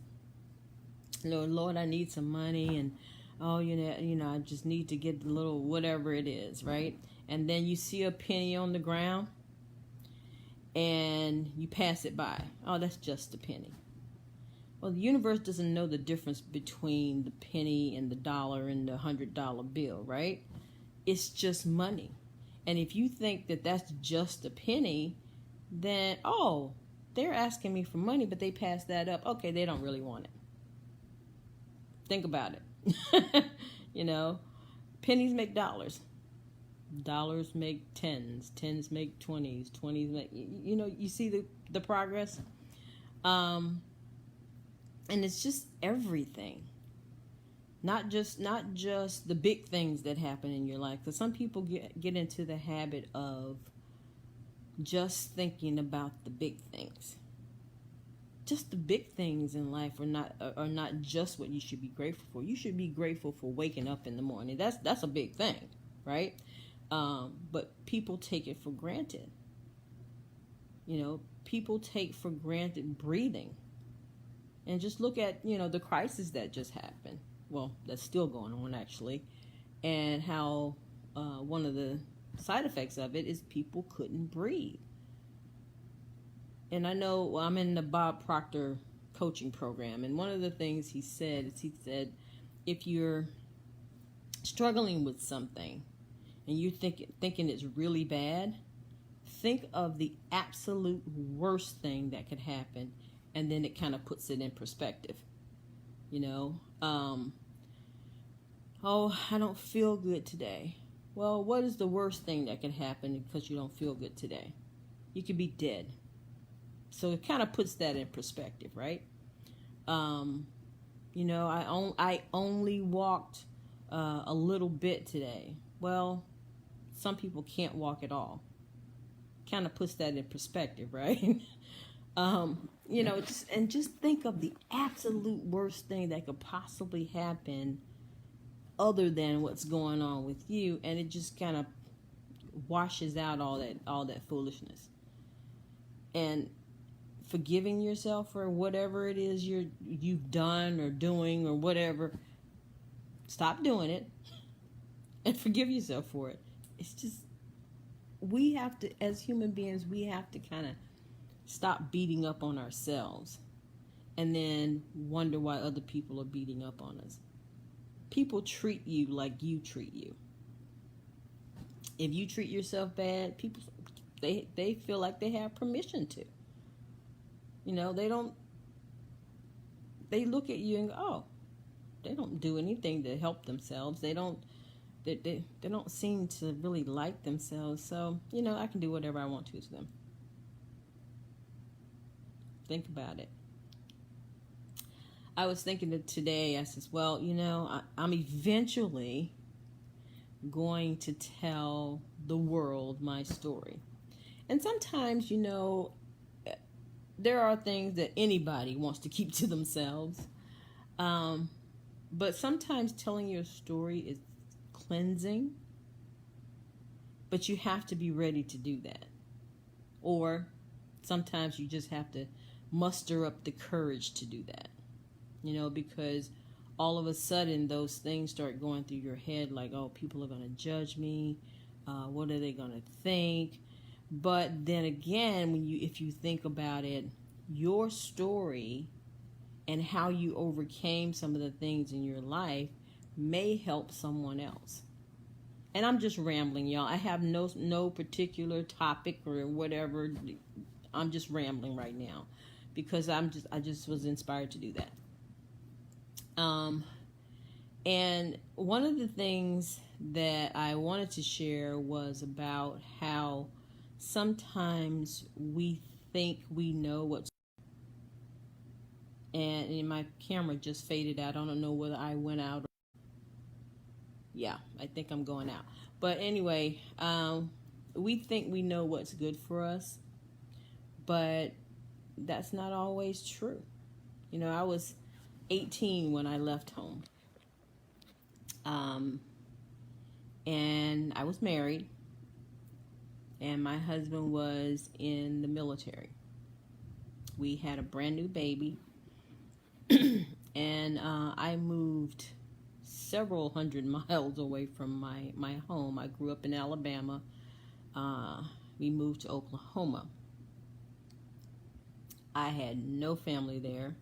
Lord, I need some money, and I just need to get the little whatever it is, right? And then you see a penny on the ground, and you pass it by. Oh, that's just a penny. Well, the universe doesn't know the difference between the penny and the dollar and the $100 bill, right? It's just money. And if you think that that's just a penny, then, they're asking me for money, but they pass that up. Okay, they don't really want it. Think about it. Pennies make dollars. Dollars make tens. Tens make 20s. 20s make, you see the progress? And it's just everything. Not just the big things that happen in your life. Because some people get into the habit of just thinking about the big things. Just the big things in life are not just what you should be grateful for. You should be grateful for waking up in the morning. That's a big thing, right? But people take it for granted. People take for granted breathing. And just look at, the crisis that just happened. Well, that's still going on, actually. And how one of the side effects of it is people couldn't breathe. And I know I'm in the Bob Proctor coaching program, and one of the things he said is, he said, if you're struggling with something and you're thinking it's really bad, think of the absolute worst thing that could happen, and then it kind of puts it in perspective. You know, oh, I don't feel good today. Well, what is the worst thing that can happen because you don't feel good today? You could be dead. So it kind of puts that in perspective, right? You know, I only walked a little bit today. Well, some people can't walk at all. Kind of puts that in perspective, right? You know, just think of the absolute worst thing that could possibly happen other than what's going on with you, and it just kind of washes out all that foolishness. And forgiving yourself for whatever it is you've done or doing or whatever, stop doing it and forgive yourself for it. It's just, we have to, as human beings, we have to kind of stop beating up on ourselves and then wonder why other people are beating up on us. People treat you like you treat you. If you treat yourself bad, people, they feel like they have permission to. You know, they look at you and go, oh, they don't do anything to help themselves. They don't seem to really like themselves. So, you know, I can do whatever I want to them. Think about it. I was thinking that today, I says, well, you know, I'm eventually going to tell the world my story. And sometimes, you know, there are things that anybody wants to keep to themselves. But sometimes telling your story is cleansing. But you have to be ready to do that. Or sometimes you just have to muster up the courage to do that. You know, because all of a sudden those things start going through your head like, oh, people are going to judge me. What are they going to think? But then again, if you think about it, your story and how you overcame some of the things in your life may help someone else. And I'm just rambling, y'all. I have no particular topic or whatever. I'm just rambling right now because I just was inspired to do that. And one of the things that I wanted to share was about how sometimes we think we know what's, and my camera just faded out. I don't know whether I went out. Yeah, I think I'm going out. But anyway, we think we know what's good for us, but that's not always true. You know, I was 18 when I left home. And I was married, and my husband was in the military. We had a brand new baby, and I moved several hundred miles away from my home. I grew up in Alabama. We moved to Oklahoma. I had no family there.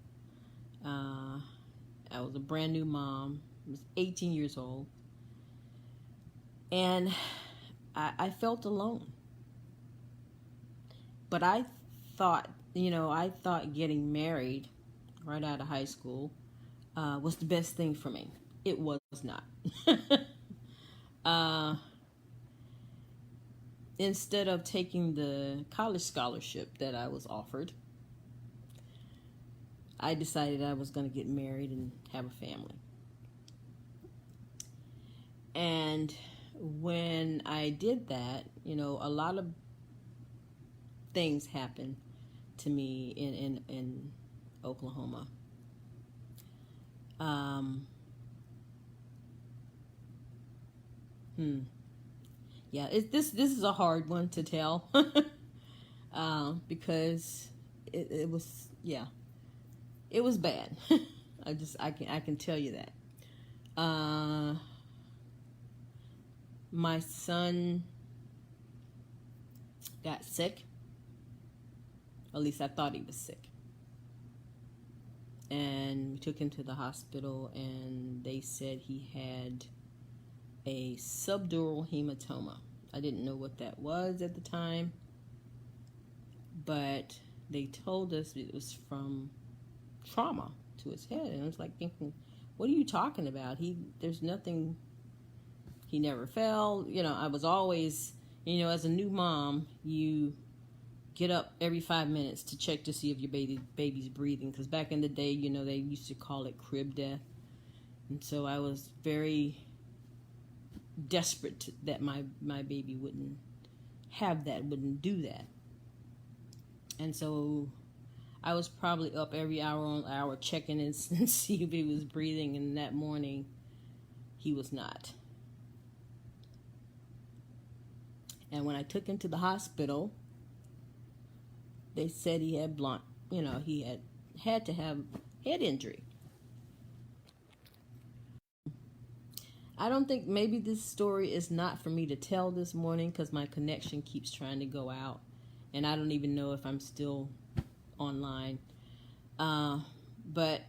I was a brand new mom. I was 18 years old. And I felt alone. But I thought getting married right out of high school was the best thing for me. It was not. Instead of taking the college scholarship that I was offered, I decided I was going to get married and have a family. And when I did that, you know, a lot of things happened to me in Oklahoma. Yeah, this is a hard one to tell because it was, yeah, it was bad. I can tell you that. My son got sick. At least I thought he was sick. And we took him to the hospital, and they said he had a subdural hematoma. I didn't know what that was at the time, but they told us it was from trauma to his head. And I was like thinking, what are you talking about? There's nothing, he never fell. I was always, as a new mom, you get up every 5 minutes to check to see if your baby's breathing. Because back in the day, they used to call it crib death. And so I was very desperate that my baby wouldn't wouldn't do that. And so I was probably up every hour on hour checking and see if he was breathing. And that morning, he was not. And when I took him to the hospital, they said he had he had to have head injury. I don't think, maybe this story is not for me to tell this morning because my connection keeps trying to go out. And I don't even know if I'm still online. But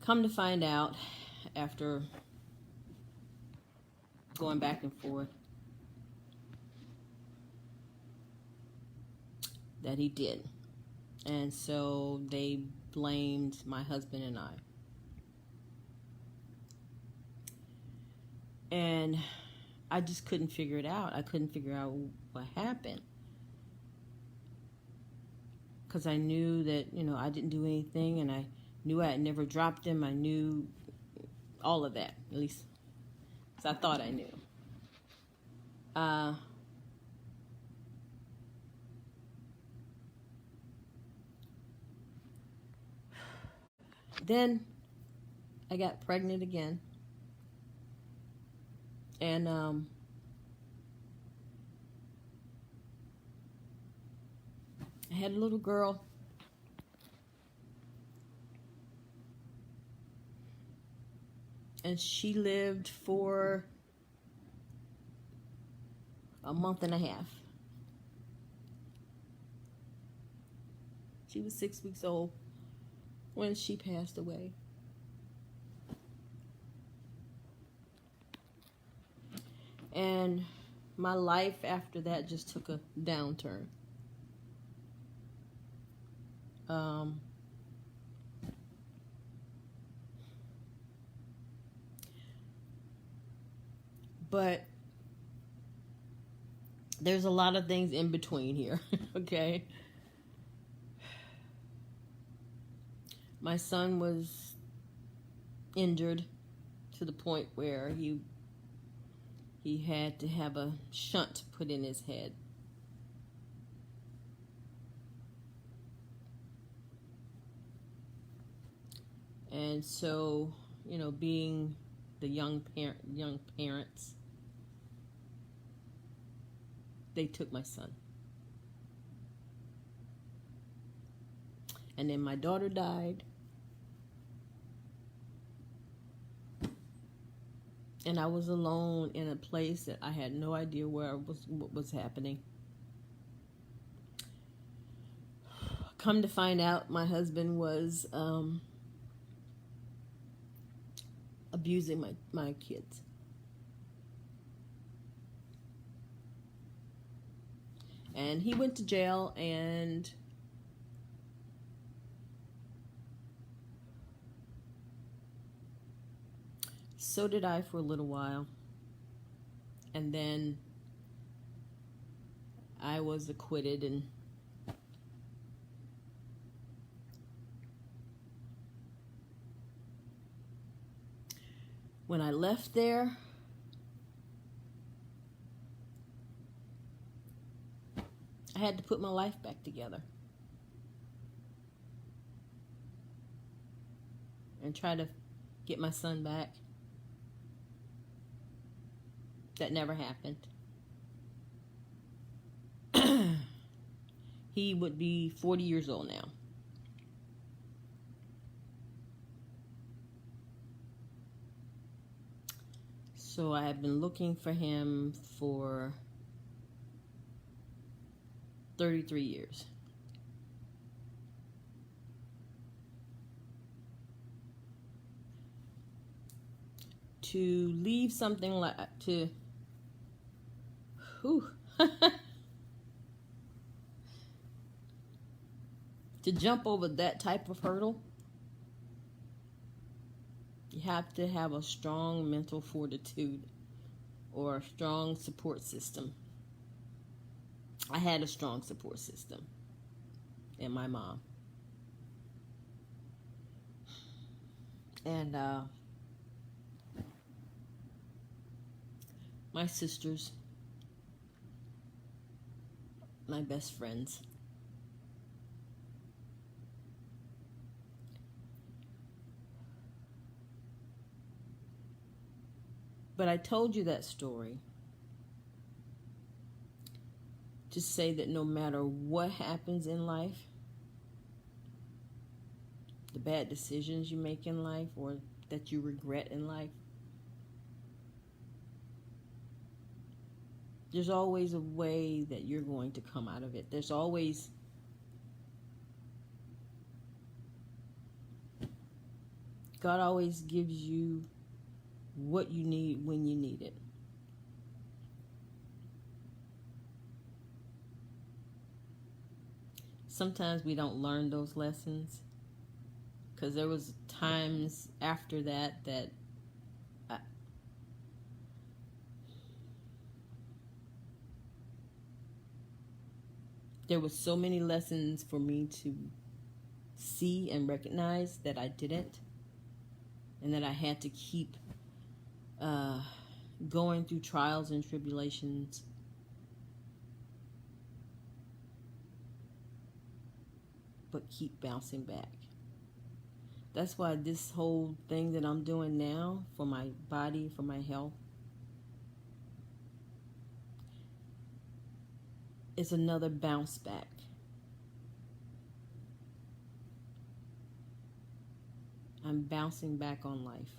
come to find out, after going back and forth, that he did. And so they blamed my husband and I. And I just couldn't figure it out. I couldn't figure out what happened. Because I knew that, I didn't do anything, and I knew I had never dropped him. I knew all of that, at least I thought I knew. Then I got pregnant again. And I had a little girl. And she lived for a month and a half. She was 6 weeks old when she passed away. And my life after that just took a downturn. But there's a lot of things in between here, okay? My son was injured to the point where he had to have a shunt put in his head. And so, being the young parents, they took my son. And then my daughter died. And I was alone in a place that I had no idea what was happening. Come to find out, my husband was abusing my kids. And he went to jail, and so did I for a little while. And then I was acquitted, and when I left there, I had to put my life back together and try to get my son back. That never happened. He would be 40 years old now. So I have been looking for him for 33 years. to leave something like to whew, to jump over that type of hurdle, you have to have a strong mental fortitude or a strong support system. I had a strong support system in my mom. And my sisters, my best friends. But I told you that story to say that no matter what happens in life, the bad decisions you make in life or that you regret in life, there's always a way that you're going to come out of it. There's always God always gives you what you need when you need it. Sometimes we don't learn those lessons, because there was times after that there was so many lessons for me to see and recognize that I didn't, and that I had to keep going through trials and tribulations, but keep bouncing back. That's why this whole thing that I'm doing now for my body, for my health, is another bounce back. I'm bouncing back on life.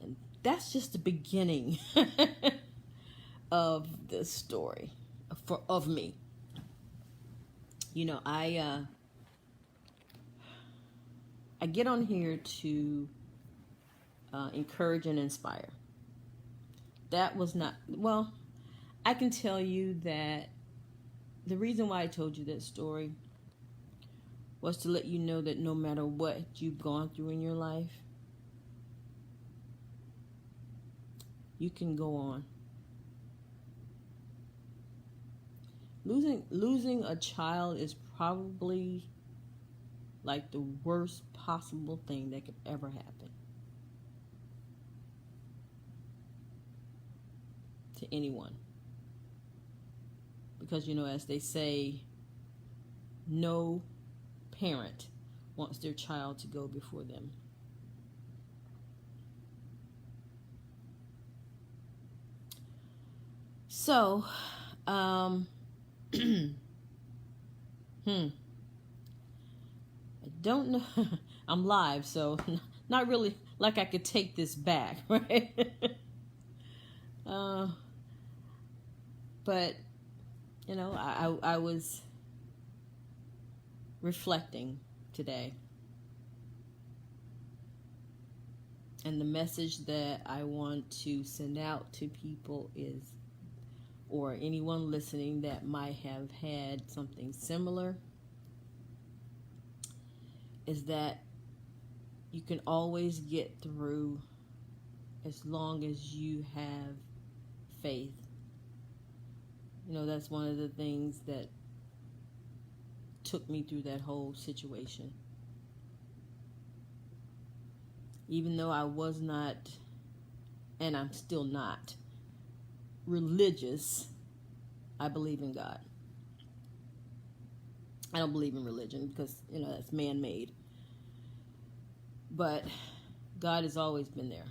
And that's just the beginning of the story of me. You know, I get on here to encourage and inspire. That was not, well, I can tell you that the reason why I told you that story was to let you know that no matter what you've gone through in your life, you can go on. Losing a child is probably like the worst possible thing that could ever happen to anyone. Because, you know, as they say, no parent wants their child to go before them. So, I don't know. I'm live, so not really like I could take this back, right? But, you know, I was reflecting today. And the message that I want to send out to people is, or anyone listening that might have had something similar, is that you can always get through as long as you have faith. You know, that's one of the things that took me through that whole situation. Even though I was not, and I'm still not, religious, I believe in God. I don't believe in religion because, you know, that's man-made. But God has always been there.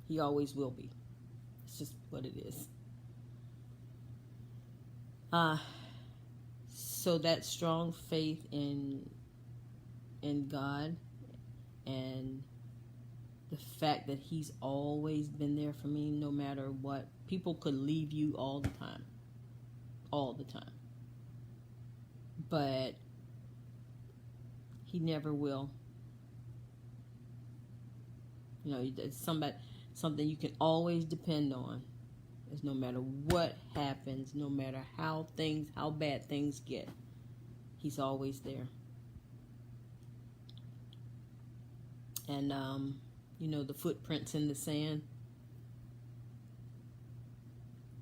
He always will be. It's just what it is. So that strong faith in God, and the fact that He's always been there for me no matter what. People could leave you all the time. All the time. But He never will. You know, it's something you can always depend on. Is no matter what happens, no matter how bad things get, He's always there. And you know, the footprints in the sand.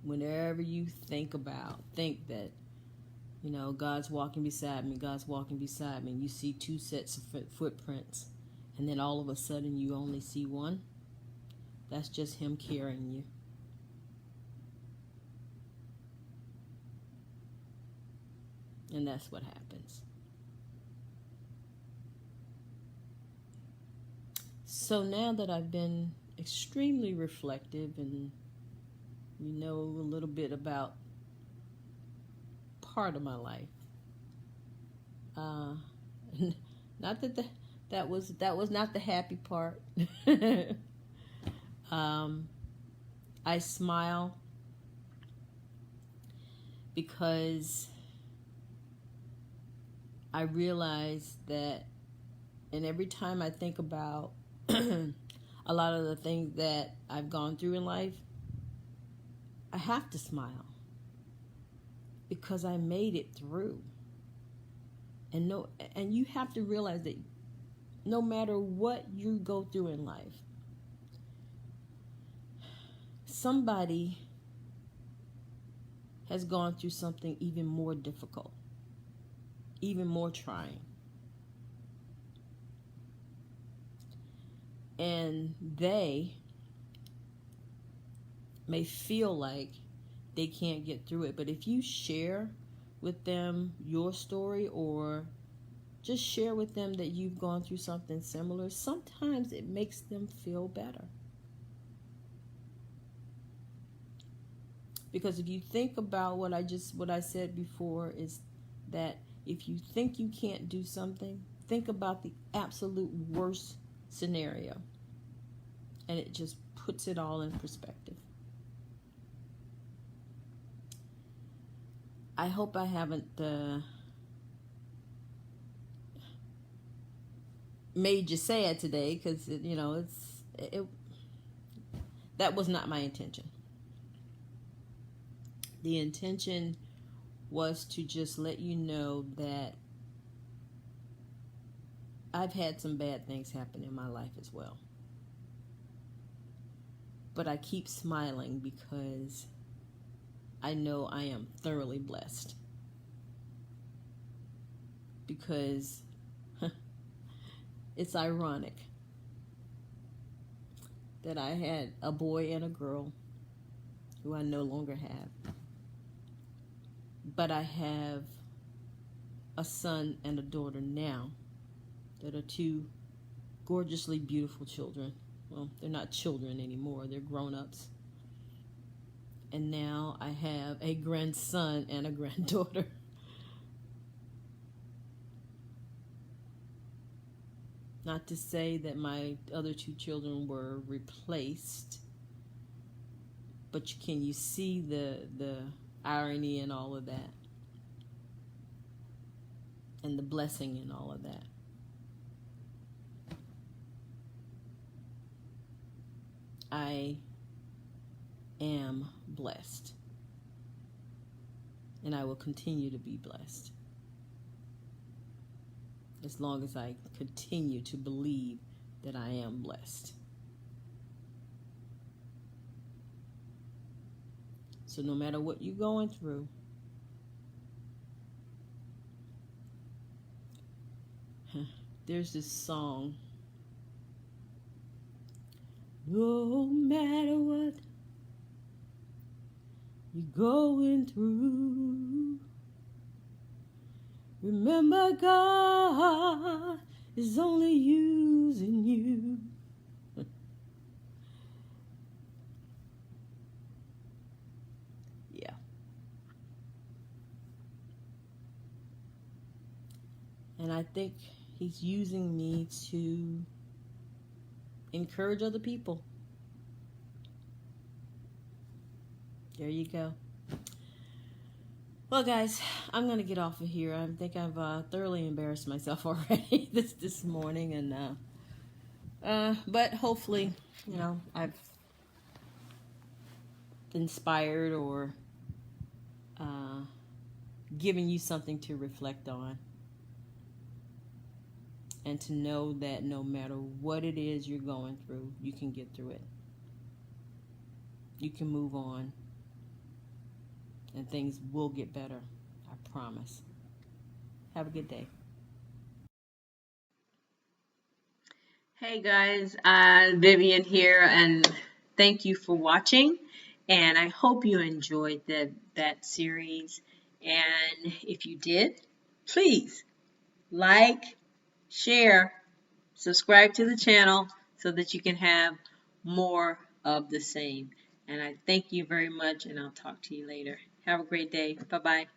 Whenever you think that, you know, God's walking beside me, God's walking beside me, and you see two sets of footprints, and then all of a sudden you only see one, that's just Him carrying you. And that's what happens. So now that I've been extremely reflective and you know a little bit about part of my life, not that was not the happy part. I smile because I realize that, and every time I think about a lot of the things that I've gone through in life, I have to smile because I made it through. And you have to realize that no matter what you go through in life, somebody has gone through something even more difficult, even more trying. And they may feel like they can't get through it. But if you share with them your story, or just share with them that you've gone through something similar, sometimes it makes them feel better. Because if you think about what I said before, is that if you think you can't do something, think about the absolute worst scenario. And it just puts it all in perspective. I hope I haven't made you sad today, because you know that was not my intention. The intention was to just let you know that I've had some bad things happen in my life as well. But I keep smiling because I know I am thoroughly blessed. Because it's ironic that I had a boy and a girl who I no longer have. But I have a son and a daughter now that are two gorgeously beautiful children. Well, they're not children anymore, they're grown-ups. And now I have a grandson and a granddaughter. Not to say that my other two children were replaced, but can you see the irony in all of that? And the blessing in all of that. I am blessed. And I will continue to be blessed. As long as I continue to believe that I am blessed. So no matter what you're going through, there's this song. No matter what you're going through, remember God is only using you. Yeah. And I think He's using me to encourage other people. There you go. Well, guys, I'm gonna get off of here. I think I've thoroughly embarrassed myself already this morning, and but hopefully, I've inspired or given you something to reflect on, and to know that no matter what it is you're going through, you can get through it. You can move on, and things will get better. I promise. Have a good day. Hey guys, Vivian here, and thank you for watching. And I hope you enjoyed that series. And if you did, please like, share, subscribe to the channel so that you can have more of the same. And I thank you very much, and I'll talk to you later. Have a great day. Bye-bye.